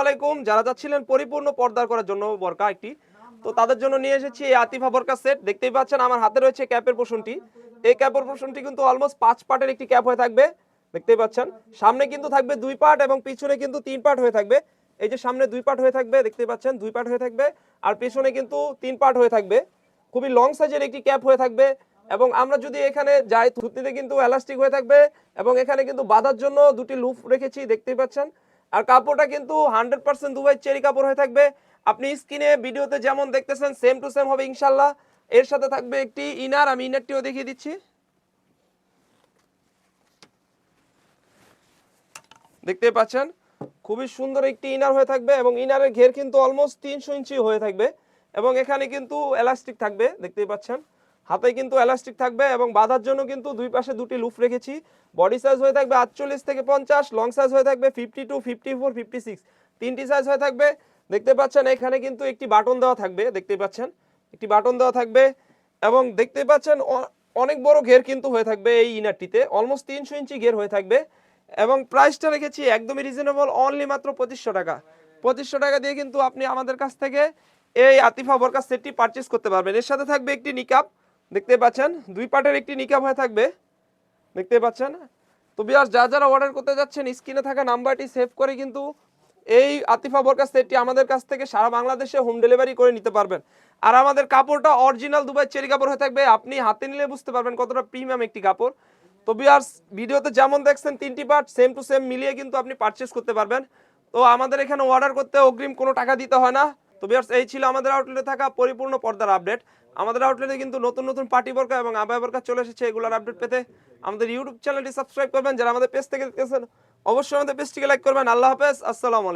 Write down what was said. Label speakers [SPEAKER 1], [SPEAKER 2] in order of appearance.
[SPEAKER 1] আলাইকুম। যারা যাচ্ছিলেন পরিপূর্ণ পর্দা করার জন্য বোরকা একটি, তো তাদের জন্য নিয়ে এসেছি এই আতিফা বোরকা সেট। দেখতেই পাচ্ছেন আমার হাতে রয়েছে ক্যাপের পোর্শনটি। এই ক্যাপের পোর্শনটি কিন্তু অলমোস্ট 5 পার্টের একটি ক্যাপ হয়ে থাকবে। দেখতেই পাচ্ছেন সামনে কিন্তু থাকবে 2 পার্ট এবং পিছনে কিন্তু 3 পার্ট হয়ে থাকবে। এই যে সামনে 2 পার্ট হয়ে থাকবে, দেখতেই পাচ্ছেন 2 পার্ট হয়ে থাকবে, আর পিছনে কিন্তু 3 পার্ট হয়ে থাকবে। খুবই লং সাইজের একটি ক্যাপ হয়ে থাকবে। এবং আমরা যদি এখানে যাই, থুতনিতে কিন্তু এলাস্টিক হয়ে থাকবে এবং এখানে কিন্তু বাঁধার জন্য দুটি লুপ রেখেছি, দেখতেই পাচ্ছেন। আর কাপড়টা কিন্তু 100% দুবাই চেরি কাপড় হয়ে থাকবে। আপনি স্ক্রিনে ভিডিওতে যেমন দেখতেছেন সেম টু সেম হবে ইনশাল্লাহ। এর সাথে থাকবে একটি ইনার, আমি ইনারটিও দেখিয়ে দিচ্ছি। দেখতে পাচ্ছেন খুবই সুন্দর একটি ইনার হয়ে থাকবে এবং ইনারের ঘের কিন্তু অলমোস্ট 300 ইঞ্চি হয়ে থাকবে এবং এখানে কিন্তু এলাস্টিক থাকবে, দেখতেই পাচ্ছেন। হাতে কিন্তু এলাস্টিক থাকবে এবং বাঁধার জন্য কিন্তু দুই পাশে দুটি লুপ রেখেছি। বডি সাইজ হয়ে থাকবে 48 থেকে 50, লং সাইজ হয়ে থাকবে 52, 54, 56, তিনটি সাইজ হয়ে থাকবে। দেখতে পাচ্ছেন এখানে কিন্তু একটি বাটন দেওয়া থাকবে, দেখতেই পাচ্ছেন একটি বাটন দেওয়া থাকবে এবং দেখতেই পাচ্ছেন অনেক বড় ঘের কিন্তু হয়ে থাকবে এই ইনারটিতে, অলমোস্ট 300 ইঞ্চি ঘের হয়ে থাকবে। এবং প্রাইসটা রেখেছি একদমই রিজনেবল, অনলি মাত্র 2500 টাকা। 2500 টাকা দিয়ে কিন্তু আপনি আমাদের কাছ থেকে এই আতিফা বোরকা সেটটি পারচেস করতে পারবেন। এর সাথে থাকবে একটি নিকাব, দেখতে পাচ্ছেন 2 পার্টের একটি নিকাব হয়ে থাকবে, দেখতে পাচ্ছেন। তো ভিউয়ার্স, যারা অর্ডার করতে যাচ্ছেন স্ক্রিনে থাকা নাম্বারটি সেভ করে কিন্তু এই আতিফা বোরকা সেটটি আমাদের কাছ থেকে সারা বাংলাদেশে হোম ডেলিভারি করে নিতে পারবেন। আর আমাদের কাপড়টা অরিজিনাল দুবাই চেরি কাপড় হয়ে থাকবে, আপনি হাতে নিলে বুঝতে পারবেন কতটা প্রিমিয়াম একটি কাপড়। তো ভিউয়ার্স, ভিডিওতে যেমন দেখছেন 3টি পার্ট সেম টু সেম মিলিয়ে কিন্তু আপনি পারচেস করতে পারবেন। তো আমাদের এখানে অর্ডার করতে অগ্রিম কোনো টাকা দিতে হয় না। তো ভিউয়ার্স, এই ছিল আমাদের আউটলেটে থাকা পরিপূর্ণ পর্দার আপডেট। আমাদের আউটলেটে কিন্তু নতুন নতুন পার্টি বোরকা এবং আবায়া বোরকা চলে এসেছে। এগুলোর আপডেট পেতে আমাদের ইউটিউব চ্যানেলটি সাবস্ক্রাইব করবেন। যারা আমাদের পেজ থেকে দেখতেছেন অবশ্যই আমাদের পেজটিকে লাইক করবেন। আল্লাহ হাফেজ, আসসালামু আলাইকুম।